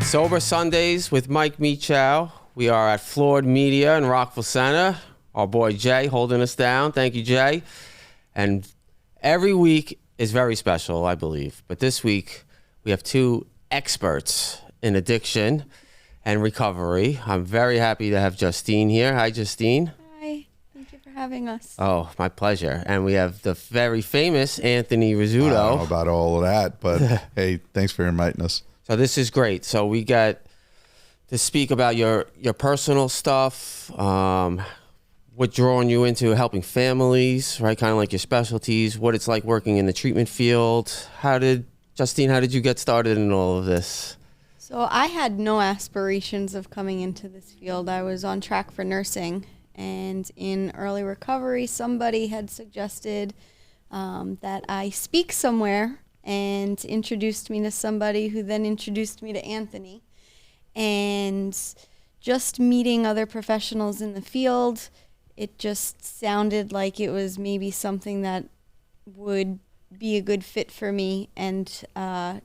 Sober Sundays with Mike Mechow. We are at Flawed Media in Rockville Center. Our boy Jay holding us down. Thank you, Jay. And every week is very special, I believe. But this week, we have two experts in addiction and recovery. I'm very happy to have Justine here. Hi, Justine. Hi. Thank you for having us. Oh, my pleasure. And we have the very famous Anthony Rizzuto. I don't know about all of that, but hey, thanks for inviting us. So this is great. So we got to speak about your personal stuff, what drawing you into helping families, right? Kind of like your specialties, what it's like working in the treatment field. Justine, how did you get started in all of this? So I had no aspirations of coming into this field. I was on track for nursing, and in early recovery, somebody had suggested that I speak somewhere and introduced me to somebody who then introduced me to Anthony. And just meeting other professionals in the field, it just sounded like it was maybe something that would be a good fit for me, and kind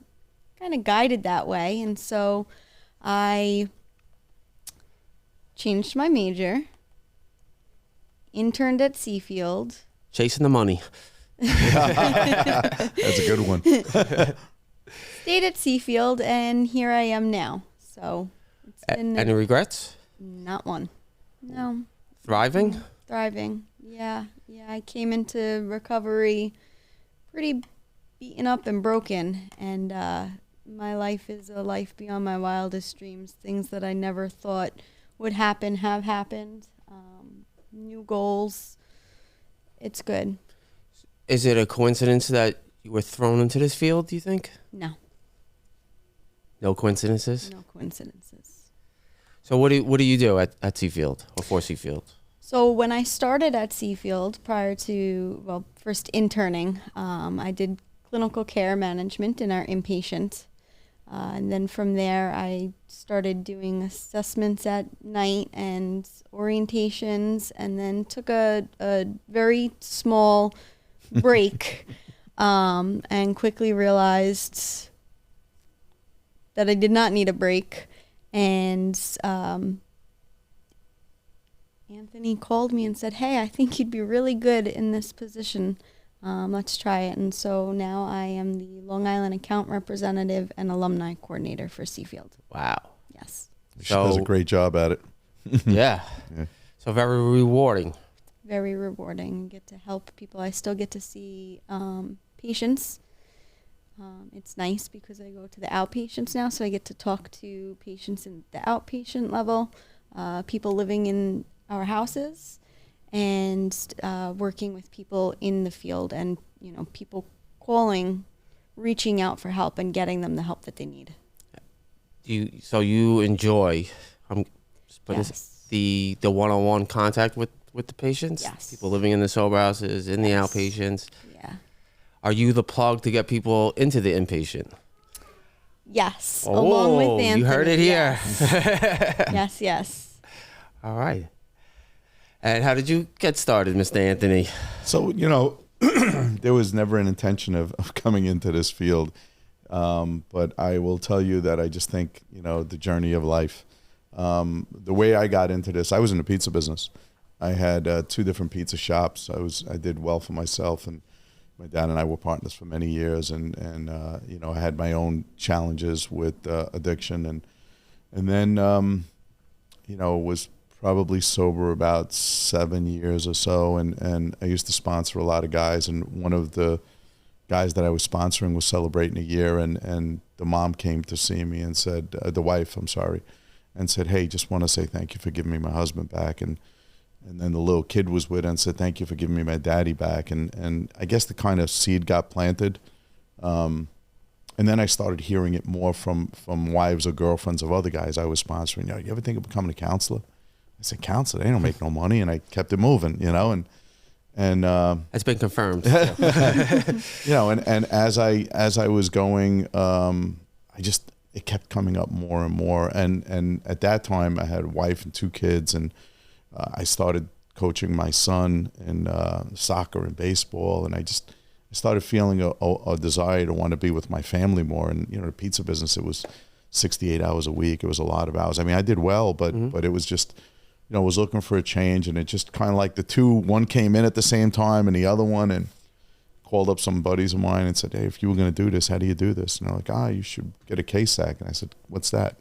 of guided that way. And so I changed my major, interned at Seafield. Chasing the money. That's a good one. Stayed at Seafield, and here I am now. So it's been Any regrets? not one. No. Thriving? Thriving. Yeah. I came into recovery pretty beaten up and broken, and my life is a life beyond my wildest dreams. Things that I never thought would happen have happened. New goals. It's good. Is it a coincidence that you were thrown into this field, do you think? No. No coincidences? No coincidences. So what do you do at Seafield or for Seafield? So when I started at Seafield, prior to, first interning, I did clinical care management in our inpatient. And then from there, I started doing assessments at night and orientations, and then took a very small break and quickly realized that I did not need a break. And Anthony called me and said, "Hey, I think you'd be really good in this position. Let's try it." And so now I am the Long Island account representative and alumni coordinator for Seafield. Wow. Yes. She does a great job at it. Yeah. So very rewarding. Very rewarding. Get to help people. I still get to see patients. It's nice because I go to the outpatients now, so I get to talk to patients in the outpatient level, people living in our houses, and working with people in the field, and people calling, reaching out for help, and getting them the help that they need. So you enjoy Yes. the one-on-one contact with the patients? Yes. People living in the sober houses, in the Yes. outpatients. Yeah. Are you the plug to get people into the inpatient? Yes. Along with Anthony. You heard it here. Yes. Yes. All right. And how did you get started, Mr. Anthony? So, there was never an intention of coming into this field. But I will tell you that I just think, the journey of life. The way I got into this, I was in the pizza business. I had 2 different pizza shops. I did well for myself, and my dad and I were partners for many years, and I had my own challenges with addiction, and then was probably sober about 7 years or so, and I used to sponsor a lot of guys, and one of the guys that I was sponsoring was celebrating a year, and the mom came to see me and said, the wife, I'm sorry, and said, "Hey, just want to say thank you for giving me my husband back," and then the little kid was with her and said, "Thank you for giving me my daddy back," and I guess the kind of seed got planted, and then I started hearing it more from wives or girlfriends of other guys I was sponsoring. You ever think of becoming a counselor? I said, "Counselor? They don't make no money," and I kept it moving, and It's been confirmed. and as I was going, it kept coming up more and more, and at that time I had a wife and 2 kids, and I started coaching my son in soccer and baseball, and I started feeling a desire to want to be with my family more. And the pizza business, it was 68 hours a week. It was a lot of hours. I mean, I did well, but it was just, I was looking for a change, and it just kind of like one came in at the same time and the other one, and called up some buddies of mine and said, hey, if you were going to do this, how do you do this? And they're like, you should get a KSAC. And I said, what's that?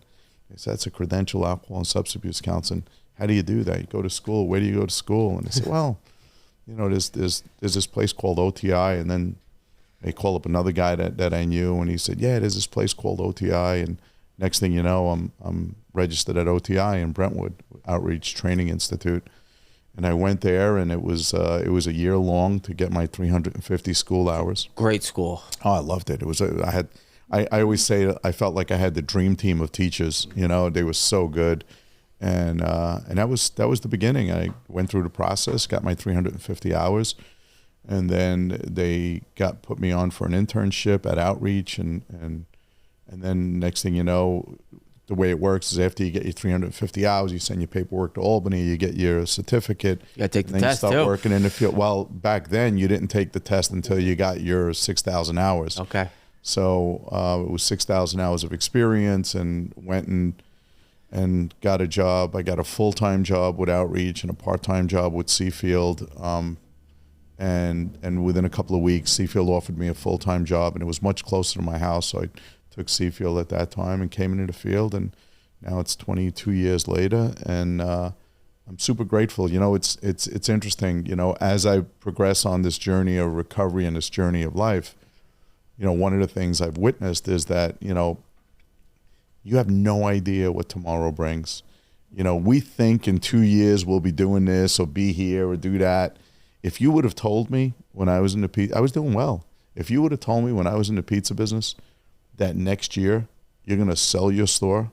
They said, that's a credential alcohol and substance abuse counseling. How do you do that? You go to school. Where do you go to school? And I said, well, there's this place called OTI. And then they called up another guy that I knew, and he said, yeah, there's this place called OTI. And next thing you know, I'm registered at OTI in Brentwood, Outreach Training Institute. And I went there, and it was a year long to get my 350 school hours. Great school. Oh, I loved it. It was I always say I felt like I had the dream team of teachers. They were so good, and that was the beginning. I went through the process, got my 350 hours, and then they put me on for an internship at Outreach, and then next thing you know, the way it works is after you get your 350 hours, you send your paperwork to Albany, you get your certificate. You got to take the then test, you start too. working in the field. Well, back then, you didn't take the test until you got your 6,000 hours. Okay. So it was 6,000 hours of experience, and went and got a job. I got a full-time job with Outreach and a part-time job with Seafield. And within a couple of weeks, Seafield offered me a full-time job, and it was much closer to my house, so I took Seafield at that time and came into the field, and now it's 22 years later, and I'm super grateful. It's interesting, as I progress on this journey of recovery and this journey of life, one of the things I've witnessed is that, you have no idea what tomorrow brings. We think in 2 years we'll be doing this or be here or do that. If you would have told me when I was in the pizza, I was doing well. If you would have told me when I was in the pizza business that next year you're going to sell your store,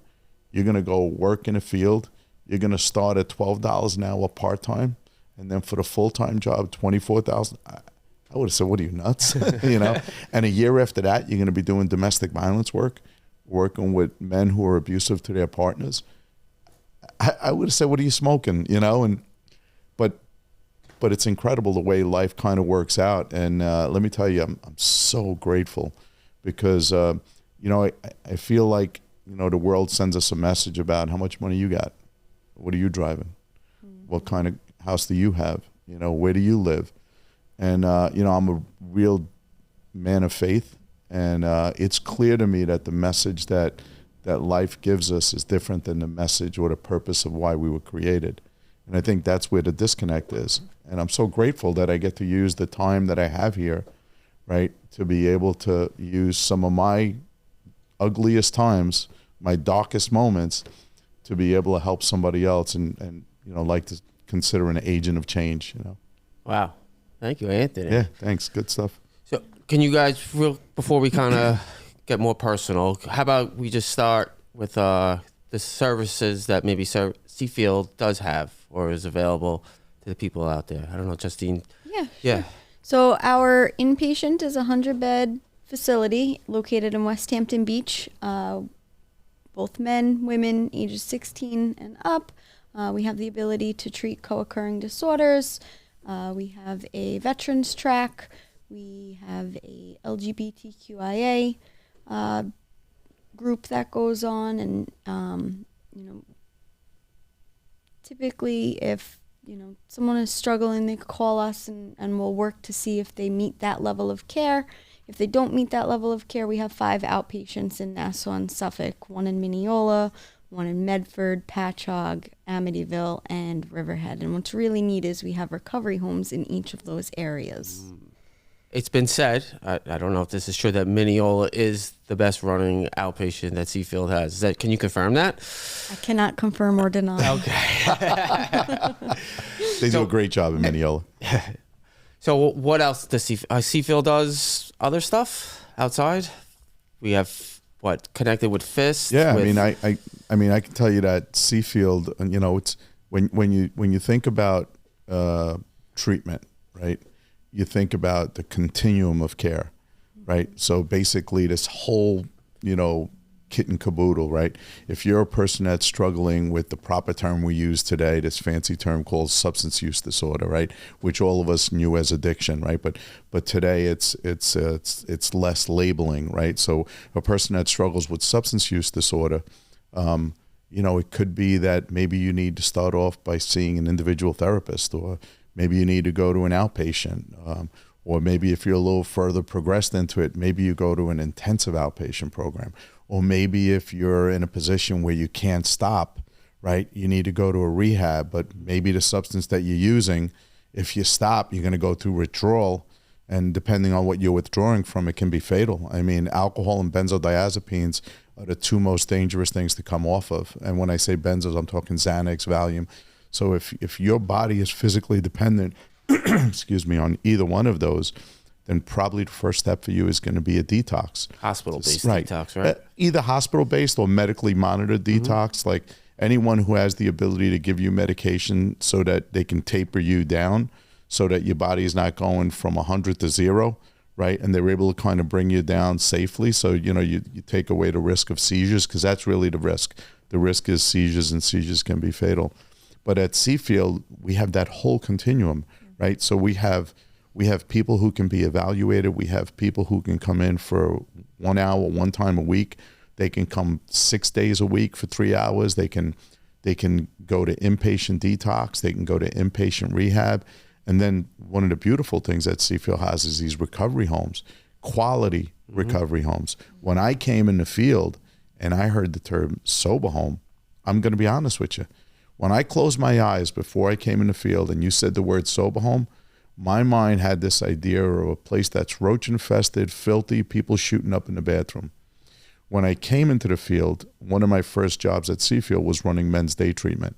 you're going to go work in a field, you're going to start at $12 an hour part-time, and then for the full-time job, $24,000, I would have said, what are you, nuts? And a year after that, you're going to be doing domestic violence work, working with men who are abusive to their partners. I would have said, what are you smoking? But it's incredible the way life kind of works out. And let me tell you, I'm so grateful because, I feel like, the world sends us a message about how much money you got. What are you driving? What kind of house do you have? Where do you live? And, I'm a real man of faith. And it's clear to me that the message that life gives us is different than the message or the purpose of why we were created. And I think that's where the disconnect is. And I'm so grateful that I get to use the time that I have here, right, to be able to use some of my ugliest times, my darkest moments, to be able to help somebody else and like to consider an agent of change, Wow. Thank you, Anthony. Yeah, thanks. Good stuff. So can you guys, before we kind of get more personal, how about we just start with the services that maybe Seafield does have or is available to the people out there? I don't know, Justine. Yeah. Yeah. Sure. So our inpatient is a 100-bed facility located in West Hampton Beach. Both men, women, ages 16 and up. We have the ability to treat co-occurring disorders. We have a veterans track. We have a LGBTQIA group that goes on, and typically if someone is struggling, they call us and we'll work to see if they meet that level of care. If they don't meet that level of care, we have 5 outpatients in Nassau and Suffolk, 1 in Mineola, 1 in Medford, Patchogue, Amityville, and Riverhead. And what's really neat is we have recovery homes in each of those areas. It's been said, I don't know if this is true, that Mineola is the best running outpatient that Seafield has. Can you confirm that? I cannot confirm or deny. Okay. They do a great job in Mineola. So what else does Seafield does other stuff outside? We have connected with FIST. Yeah, I mean, I can tell you that Seafield, it's when you think about treatment, right? You think about the continuum of care, right? So basically, this whole kit and caboodle, right? If you're a person that's struggling with the proper term we use today, this fancy term called substance use disorder, right? Which all of us knew as addiction, right? But today it's less labeling, right? So a person that struggles with substance use disorder, it could be that maybe you need to start off by seeing an individual therapist, or maybe you need to go to an outpatient, or maybe if you're a little further progressed into it, maybe you go to an intensive outpatient program. Or maybe if you're in a position where you can't stop, right, you need to go to a rehab, but maybe the substance that you're using, if you stop, you're going to go through withdrawal. And depending on what you're withdrawing from, it can be fatal. I mean, alcohol and benzodiazepines are the two most dangerous things to come off of. And when I say benzos, I'm talking Xanax, Valium. So if your body is physically dependent, excuse me, on either one of those, then probably the first step for you is going to be a detox. Hospital-based Right. detox, right? Either hospital-based or medically monitored detox. Like anyone who has the ability to give you medication so that they can taper you down so that your body is not going from 100 to 0, right? And they're able to kind of bring you down safely. So, you take away the risk of seizures, because that's really the risk. The risk is seizures, and seizures can be fatal. But at Seafield, we have that whole continuum, right? So we have people who can be evaluated. We have people who can come in for 1 hour, one time a week. They can come 6 days a week for 3 hours. They can go to inpatient detox. They can go to inpatient rehab. And then one of the beautiful things that Seafield has is these recovery homes, quality recovery homes. When I came in the field and I heard the term sober home, I'm going to be honest with you. When I closed my eyes before I came in the field and you said the word sober home, my mind had this idea of a place that's roach infested, filthy, people shooting up in the bathroom. When I came into the field, one of my first jobs at Seafield was running men's day treatment.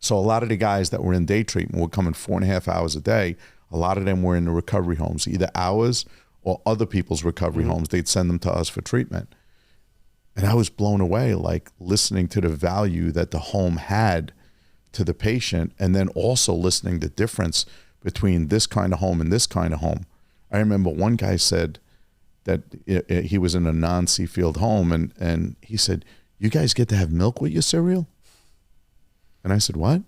So a lot of the guys that were in day treatment were coming 4.5 hours a day. A lot of them were in the recovery homes, either ours or other people's recovery homes. They'd send them to us for treatment. And I was blown away, like listening to the value that the home had to the patient, and then also listening the difference between this kind of home and this kind of home. I remember one guy said that he was in a non-Seafield home, and he said, "You guys get to have milk with your cereal?" And I said, "What?"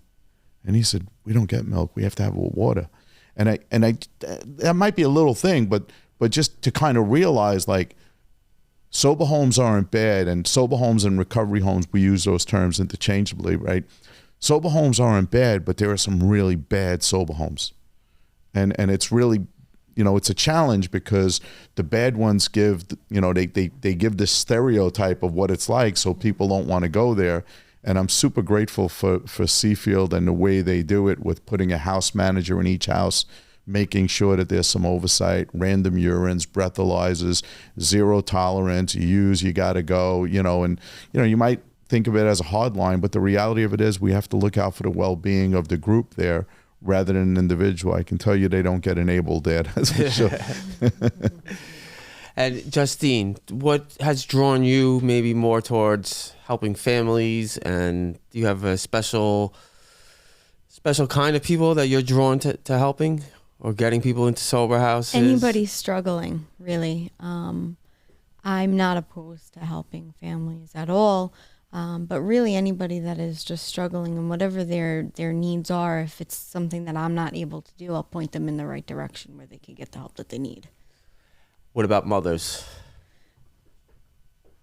And he said, "We don't get milk. We have to have it with water." And I that might be a little thing, but just to kind of realize, like, sober homes aren't bad, and sober homes and recovery homes, we use those terms interchangeably, right? Sober homes aren't bad, but there are some really bad sober homes. And it's really, it's a challenge, because the bad ones give, they give this stereotype of what it's like, so people don't want to go there. And I'm super grateful for Seafield and the way they do it, with putting a house manager in each house, making sure that there's some oversight, random urines, breathalyzers, zero tolerance, you got to go, and, you might think of it as a hard line, but the reality of it is we have to look out for the well-being of the group there rather than an individual. I can tell you they don't get enabled there, that's for sure. And Justine, what has drawn you maybe more towards helping families, and do you have a special kind of people that you're drawn to helping or getting people into sober houses? Anybody struggling, really. I'm not opposed to helping families at all, but really anybody that is just struggling, and whatever their needs are, if it's something that I'm not able to do, I'll point them in the right direction where they can get the help that they need. What about mothers?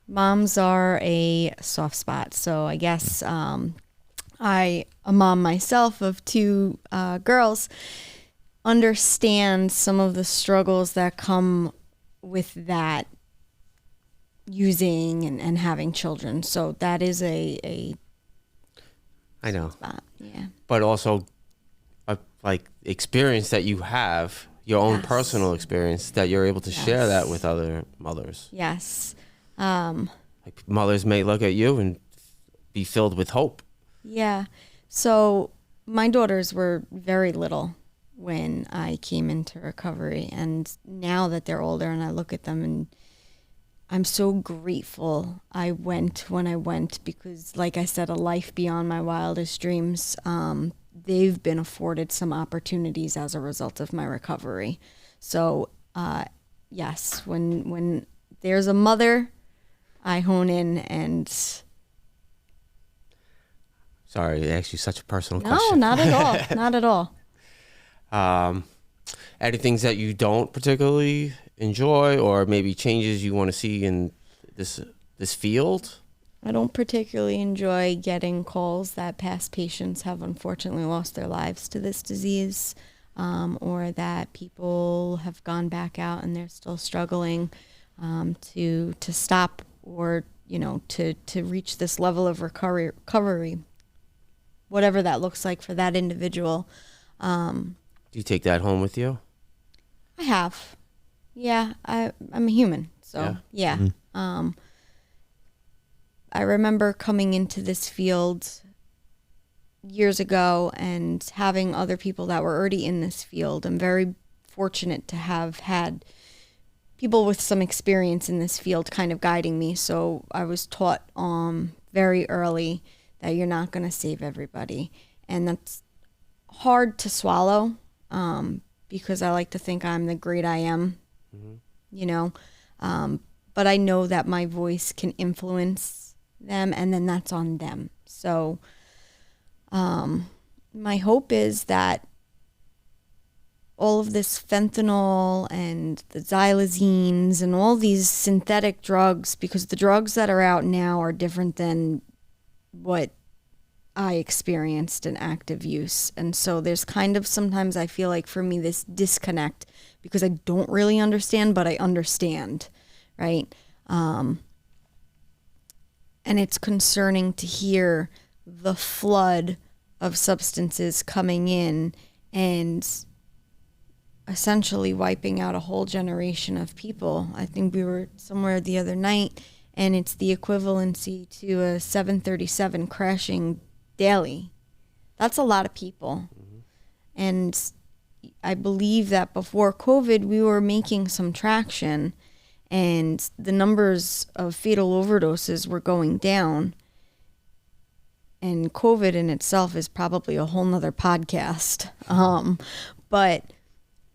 Moms are a soft spot. So I guess I, a mom myself of 2 girls, understand some of the struggles that come with that, using and having children. So that is a I know. spot. Yeah. But also like experience that you have, your own Yes. personal experience, that you're able to share that Yes. with other mothers. Yes. Like mothers may look at you and be filled with hope. Yeah. So my daughters were very little when I came into recovery, and now that they're older and I look at them, and I'm so grateful I went when I went, because like I said, a life beyond my wildest dreams. They've been afforded some opportunities as a result of my recovery. So yes, when there's a mother I hone in and... Sorry, I asked you such a personal No, question. not at all. Not at all. Any things that you don't particularly enjoy, or maybe changes you want to see in this field? I don't particularly enjoy getting calls that past patients have unfortunately lost their lives to this disease, or that people have gone back out and they're still struggling to stop, or to reach this level of recovery, whatever that looks like for that individual. Do you take that home with you? I have. Yeah, I'm a human, so yeah. Mm-hmm. I remember coming into this field years ago and having other people that were already in this field. I'm very fortunate to have had people with some experience in this field kind of guiding me. So I was taught very early that you're not going to save everybody. And that's hard to swallow because I like to think I'm the great I am, but I know that my voice can influence them, and then that's on them. So my hope is that all of this fentanyl and the xylazines and all these synthetic drugs, because the drugs that are out now are different than what I experienced in active use. And so there's kind of, sometimes I feel like for me, this disconnect because I don't really understand, but I understand, right? And it's concerning to hear the flood of substances coming in and essentially wiping out a whole generation of people. I think we were somewhere the other night, and it's the equivalency to a 737 crashing daily. That's a lot of people. Mm-hmm. And I believe that before COVID, we were making some traction, and the numbers of fatal overdoses were going down. And COVID in itself is probably a whole nother podcast. But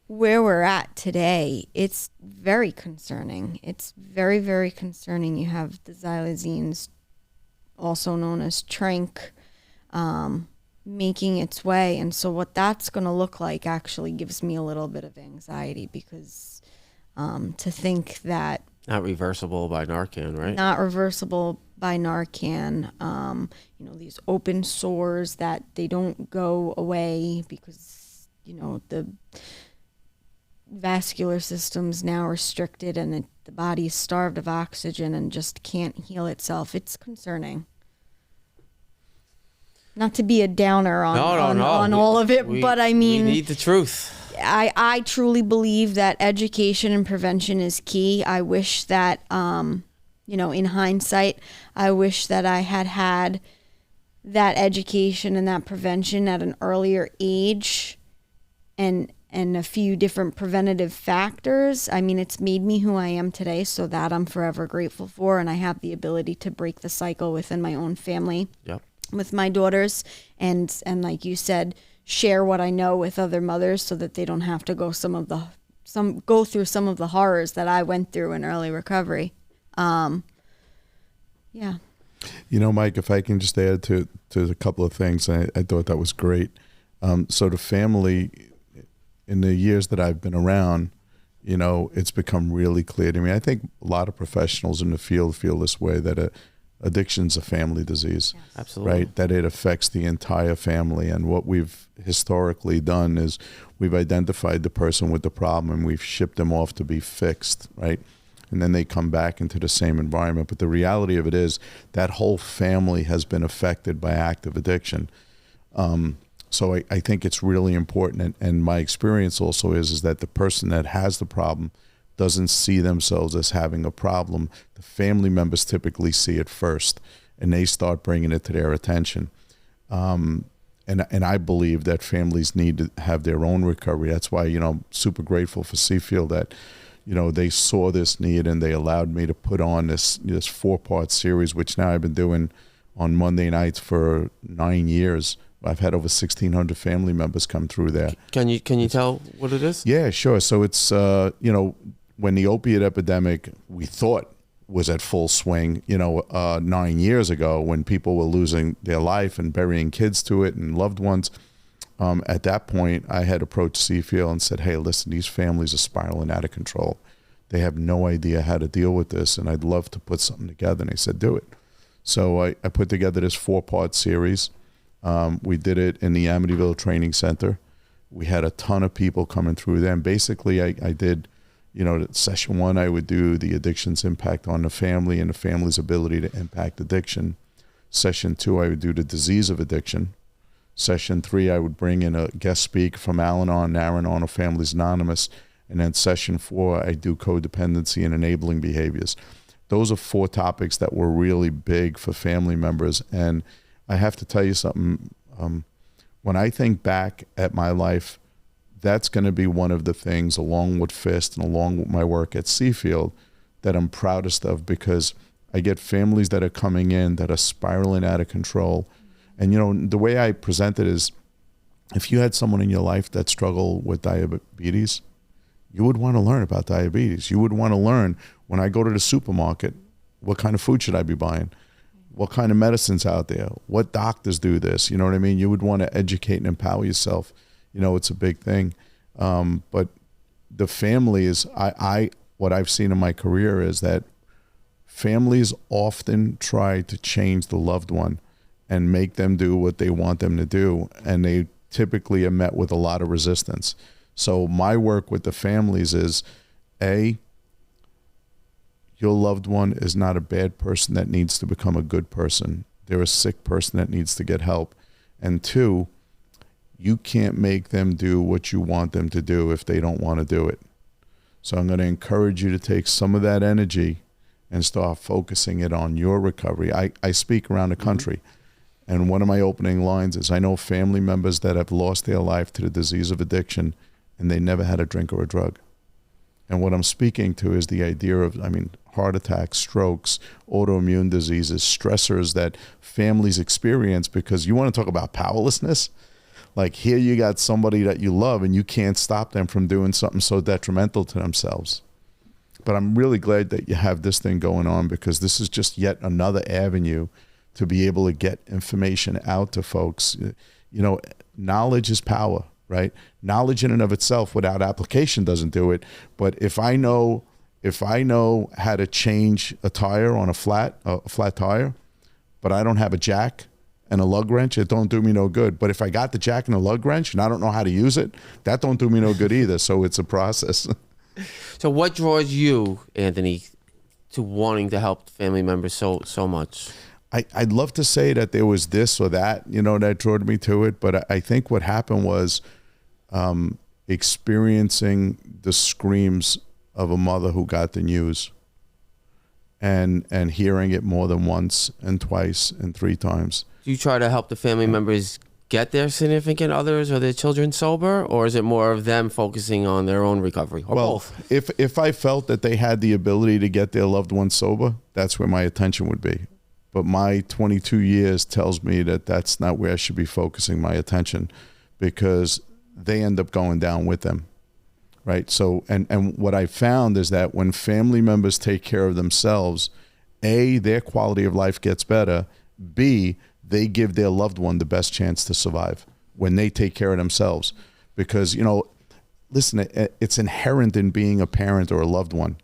where we're at today, it's very concerning. It's very, very concerning. You have the xylazines, also known as tranq, making its way. And so what that's going to look like actually gives me a little bit of anxiety, because to think that... Not reversible by Narcan, right? Not reversible by Narcan. These open sores that they don't go away because, the vascular system's now restricted and the body's starved of oxygen and just can't heal itself. It's concerning. Not to be a downer on all of it, but I mean... We need the truth. I truly believe that education and prevention is key. I wish that, in hindsight, I wish that I had that education and that prevention at an earlier age and a few different preventative factors. I mean, it's made me who I am today, so that I'm forever grateful for, and I have the ability to break the cycle within my own family. Yep. With my daughters, and like you said, share what I know with other mothers so that they don't have to go go through some of the horrors that I went through in early recovery. Yeah. Mike, if I can just add to a couple of things, I thought that was great. So the family, in the years that I've been around, it's become really clear to me. I think a lot of professionals in the field feel this way, that addiction's a family disease. Yes. Absolutely. Right? That it affects the entire family. And what we've historically done is we've identified the person with the problem and we've shipped them off to be fixed, right? And then they come back into the same environment. But the reality of it is that whole family has been affected by active addiction. So I think it's really important. And my experience also is that the person that has the problem doesn't see themselves as having a problem. The family members typically see it first, and they start bringing it to their attention. And I believe that families need to have their own recovery. That's why, super grateful for Seafield that, they saw this need and they allowed me to put on this 4-part series, which now I've been doing on Monday nights for 9 years. I've had over 1,600 family members come through there. Can you tell what it is? Yeah, sure. So it's, when the opiate epidemic, we thought was at full swing, 9 years ago when people were losing their life and burying kids to it and loved ones. At that point, I had approached Seafield and said, hey, listen, these families are spiraling out of control. They have no idea how to deal with this, and I'd love to put something together. And they said, do it. So I put together this 4-part series. We did it in the Amityville Training Center. We had a ton of people coming through there. And basically, I did, session 1, I would do the addiction's impact on the family and the family's ability to impact addiction. Session 2, I would do the disease of addiction. Session 3, I would bring in a guest speaker from Al-Anon, Nar-Anon, or Families Anonymous. And then session 4, I do codependency and enabling behaviors. Those are 4 topics that were really big for family members. And I have to tell you something. When I think back at my life, that's going to be one of the things, along with FIST and along with my work at Seafield, that I'm proudest of, because I get families that are coming in that are spiraling out of control. And, the way I present it is, if you had someone in your life that struggled with diabetes, you would want to learn about diabetes. You would want to learn, when I go to the supermarket, what kind of food should I be buying? What kind of medicines out there? What doctors do this? You know what I mean? You would want to educate and empower yourself. It's a big thing. But the families, what I've seen in my career is that families often try to change the loved one and make them do what they want them to do. And they typically are met with a lot of resistance. So my work with the families is, A, your loved one is not a bad person that needs to become a good person. They're a sick person that needs to get help. And 2, you can't make them do what you want them to do if they don't want to do it. So I'm going to encourage you to take some of that energy and start focusing it on your recovery. I speak around the country. And one of my opening lines is, I know family members that have lost their life to the disease of addiction, and they never had a drink or a drug. And what I'm speaking to is the idea of, heart attacks, strokes, autoimmune diseases, stressors that families experience, because you want to talk about powerlessness. Like, here you got somebody that you love and you can't stop them from doing something so detrimental to themselves. But I'm really glad that you have this thing going on, because this is just yet another avenue to be able to get information out to folks. Knowledge is power, right? Knowledge in and of itself without application doesn't do it. But if I know how to change a tire on a flat tire, but I don't have a jack and a lug wrench, it don't do me no good. But if I got the jack and a lug wrench and I don't know how to use it, that don't do me no good either. So it's a process. So what draws you, Anthony, to wanting to help family members so much? I'd love to say that there was this or that, that drew me to it. But I think what happened was experiencing the screams of a mother who got the news, and hearing it more than once and twice and 3 times. Do you try to help the family members get their significant others or their children sober, or is it more of them focusing on their own recovery, or both? If I felt that they had the ability to get their loved ones sober, that's where my attention would be. But my 22 years tells me that that's not where I should be focusing my attention, because they end up going down with them, right? So, and what I found is that when family members take care of themselves, A, their quality of life gets better. B, they give their loved one the best chance to survive when they take care of themselves. Because, listen, it's inherent in being a parent or a loved one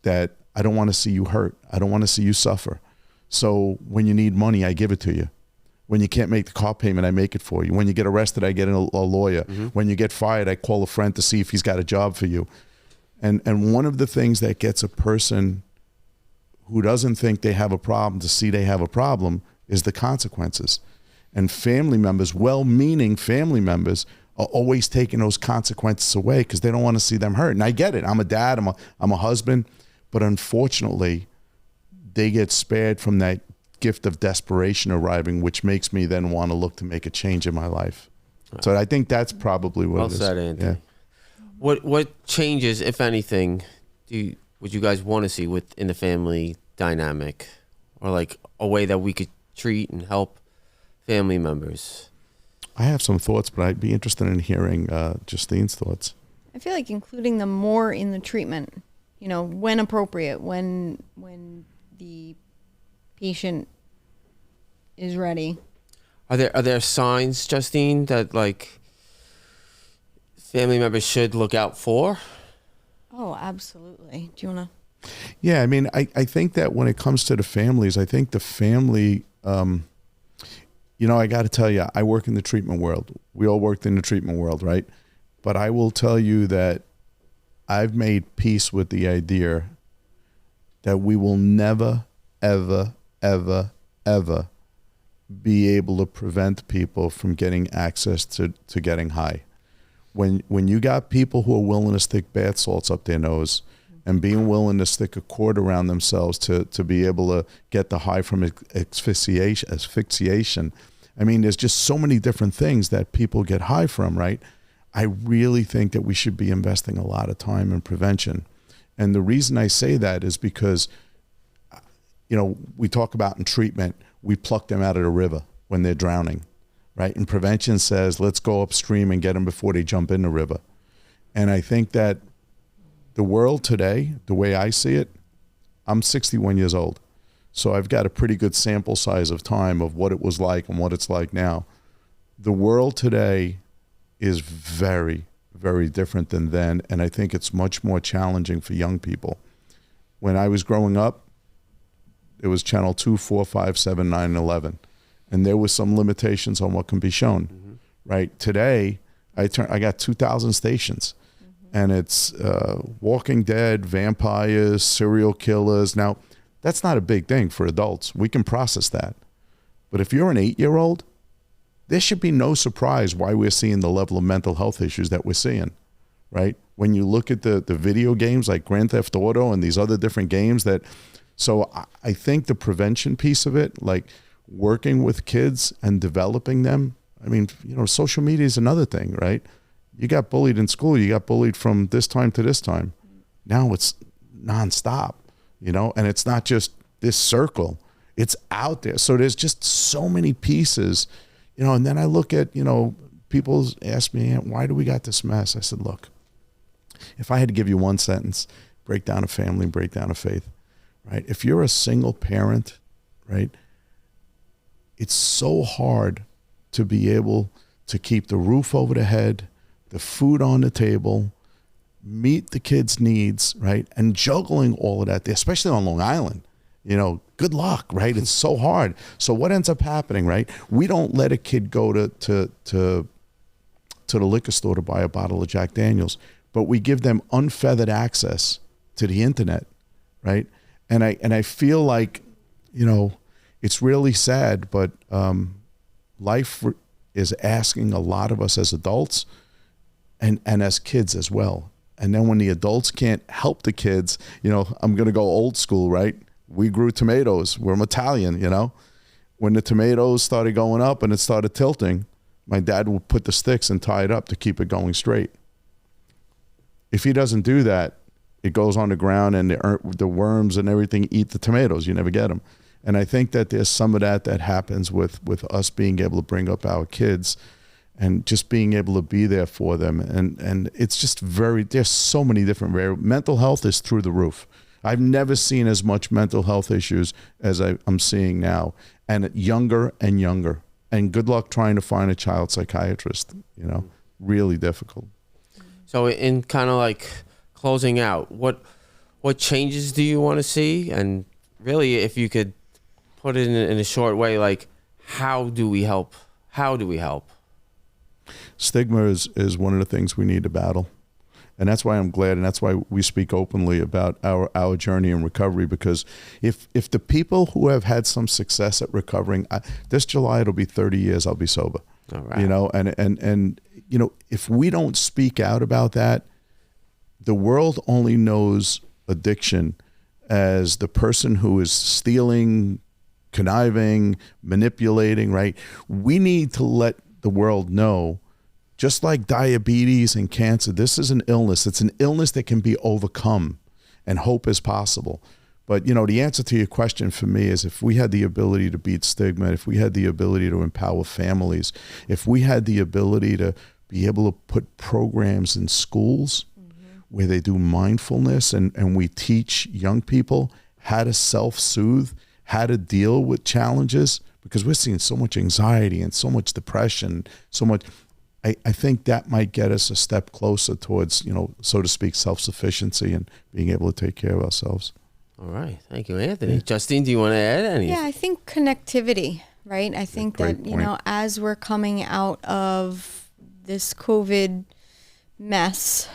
that I don't want to see you hurt. I don't want to see you suffer. So when you need money, I give it to you. When you can't make the car payment, I make it for you. When you get arrested, I get a lawyer. Mm-hmm. When you get fired, I call a friend to see if he's got a job for you. And one of the things that gets a person who doesn't think they have a problem to see they have a problem is the consequences. And family members, well-meaning family members, are always taking those consequences away because they don't want to see them hurt. And I get it. I'm a dad. I'm a husband. But unfortunately, they get spared from that gift of desperation arriving, which makes me then want to look to make a change in my life. So I think that's probably what it is. Well said, Anthony. Yeah. What changes, if anything, would you guys want to see within the family dynamic, or like a way that we could treat and help family members? I have some thoughts, but I'd be interested in hearing Justine's thoughts. I feel like including them more in the treatment, when appropriate, when the patient is ready. Are there signs, Justine, that like family members should look out for? Oh, absolutely. Do you want to? Yeah, I mean, I think that when it comes to the families, I think the family, I got to tell you, I work in the treatment world. We all worked in the treatment world, right? But I will tell you that I've made peace with the idea that we will never, ever, ever, ever be able to prevent people from getting access to getting high. When you got people who are willing to stick bath salts up their nose and being willing to stick a cord around themselves to be able to get the high from asphyxiation, I mean, there's just so many different things that people get high from, right? I really think that we should be investing a lot of time in prevention. And the reason I say that is because, we talk about in treatment, we pluck them out of the river when they're drowning, right? And prevention says, let's go upstream and get them before they jump in the river. And I think that the world today, the way I see it, I'm 61 years old. So I've got a pretty good sample size of time of what it was like and what it's like now. The world today is very, very different than then. And I think it's much more challenging for young people. When I was growing up, it was channel 2, 4, 5, 7, 9, and 11. And there was some limitations on what can be shown, right? Today, I got 2,000 stations. And it's Walking Dead, vampires, serial killers. Now, that's not a big thing for adults. We can process that. But if you're an 8-year-old, there should be no surprise why we're seeing the level of mental health issues that we're seeing, right? When you look at the video games like Grand Theft Auto and these other different games so I think the prevention piece of it, like working with kids and developing them, I mean, social media is another thing, right? You got bullied in school. You got bullied from this time to this time. Now it's nonstop, and it's not just this circle. It's out there. So there's just so many pieces, and then I look at, people ask me, why do we got this mess? I said, look, if I had to give you one sentence, breakdown of family, breakdown of faith, right? If you're a single parent, right, it's so hard to be able to keep the roof over the head, the food on the table, meet the kids' needs, right? And juggling all of that, especially on Long Island, good luck, right? It's so hard. So what ends up happening, right? We don't let a kid go to the liquor store to buy a bottle of Jack Daniels, but we give them unfeathered access to the internet, right? And I feel like, it's really sad, but life is asking a lot of us as adults and as kids as well. And then when the adults can't help the kids, I'm going to go old school, right? We grew tomatoes. We're Italian, When the tomatoes started going up and it started tilting, my dad would put the sticks and tie it up to keep it going straight. If he doesn't do that, it goes on the ground and the worms and everything eat the tomatoes. You never get them. And I think that there's some of that happens with us being able to bring up our kids and just being able to be there for them. And it's just there's so many different mental health is through the roof. I've never seen as much mental health issues as I'm seeing now, and younger and younger. And good luck trying to find a child psychiatrist, really difficult. So in kind of like closing out, what changes do you want to see? And really, if you could put it in a short way, like how do we help? How do we help? Stigma is one of the things we need to battle. And that's why I'm glad, and that's why we speak openly about our journey in recovery, because if the people who have had some success at recovering, this July it'll be 30 years I'll be sober. All right. And if we don't speak out about that, the world only knows addiction as the person who is stealing, conniving, manipulating, right? We need to let the world know, just like diabetes and cancer, this is an illness. It's an illness that can be overcome, and hope is possible. But, the answer to your question for me is, if we had the ability to beat stigma, if we had the ability to empower families, if we had the ability to be able to put programs in schools where they do mindfulness and we teach young people how to self-soothe, how to deal with challenges, because we're seeing so much anxiety and so much depression, so much. I think that might get us a step closer towards, so to speak, self-sufficiency and being able to take care of ourselves. All right. Thank you, Anthony. Justine, do you want to add anything? Yeah, I think connectivity, right? I think that, as we're coming out of this COVID mess,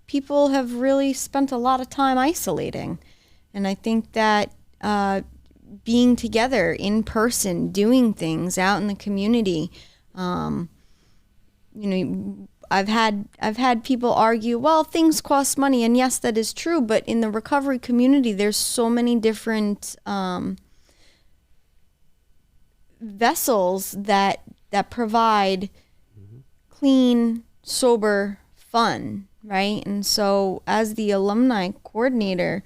people have really spent a lot of time isolating. And I think that being together in person, doing things out in the community, I've had people argue, well, things cost money, and yes, that is true. But in the recovery community, there's so many different vessels that provide clean, sober fun, right? And so, as the alumni coordinator,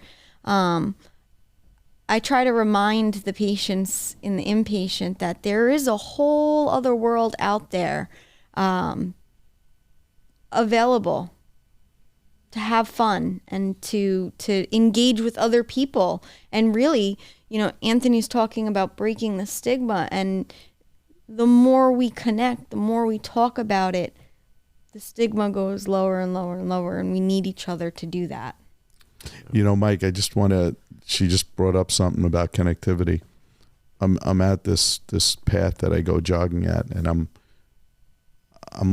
I try to remind the patients and the inpatient that there is a whole other world out there available to have fun and to engage with other people. And really, Anthony's talking about breaking the stigma, and the more we connect, the more we talk about it, the stigma goes lower and lower and lower, and we need each other to do that. Mike, she just brought up something about connectivity. I'm at this path that I go jogging at, and I'm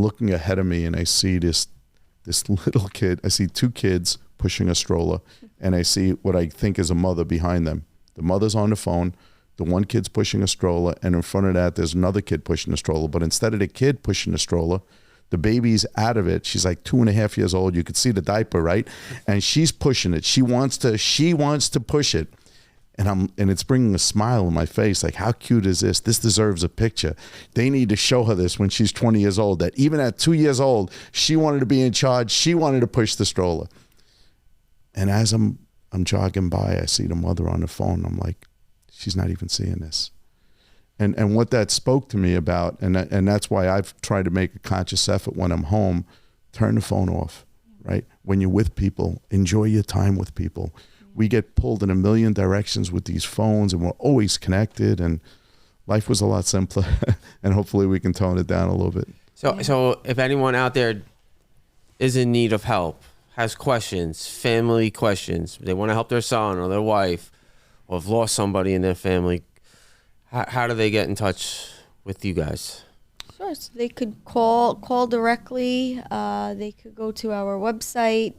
looking ahead of me, and I see this little kid. I see two kids pushing a stroller, and I see what I think is a mother behind them. The mother's on the phone, the one kid's pushing a stroller, and in front of that there's another kid pushing a stroller. But instead of the kid pushing the stroller, the baby's out of it. She's like 2.5 years old. You could see the diaper, right? And she's pushing it. She wants to push it. And it's bringing a smile on my face. Like, how cute is this? This deserves a picture. They need to show her this when she's 20 years old, that even at 2 years old, she wanted to be in charge. She wanted to push the stroller. And as I'm jogging by, I see the mother on the phone. I'm like, she's not even seeing this. And what that spoke to me about, and that's why I've tried to make a conscious effort when I'm home, turn the phone off, right? When you're with people, enjoy your time with people. We get pulled in a million directions with these phones, and we're always connected, and life was a lot simpler. And hopefully we can tone it down a little bit. So if anyone out there is in need of help, has questions, family questions, they want to help their son or their wife, or have lost somebody in their family, how do they get in touch with you guys? Sure. So they could call directly. They could go to our website.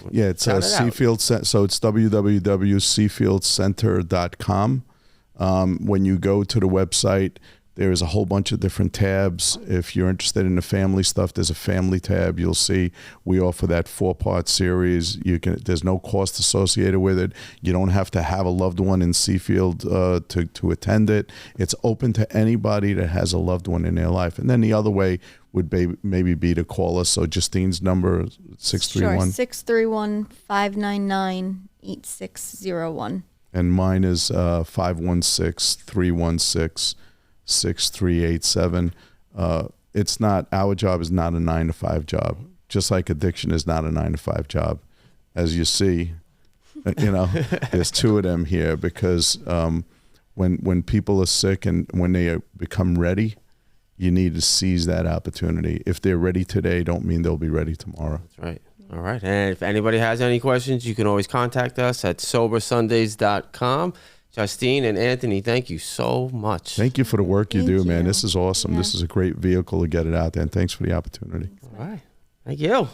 Yeah, it's Seafield. So it's www.seafieldcenter.com. When you go to the website, there's a whole bunch of different tabs. If you're interested in the family stuff, there's a family tab. You'll see we offer that 4-part series. There's no cost associated with it. You don't have to have a loved one in Seafield to attend it. It's open to anybody that has a loved one in their life. And then the other way would maybe be to call us. So Justine's number, 631. Sure, 631-599-8601. And mine is 516-316-6387. It's not, our job is not a 9-to-5 job, just like addiction is not a 9-to-5 job. As you see, there's two of them here, because when people are sick and when they become ready, you need to seize that opportunity. If they're ready today, don't mean they'll be ready tomorrow. That's right. All right. And if anybody has any questions, you can always contact us at sobersundays.com. Justine and Anthony, thank you so much. Thank you for the work you do, man. you. This is awesome. Yeah. This is a great vehicle to get it out there, and thanks for the opportunity. All right. Thank you.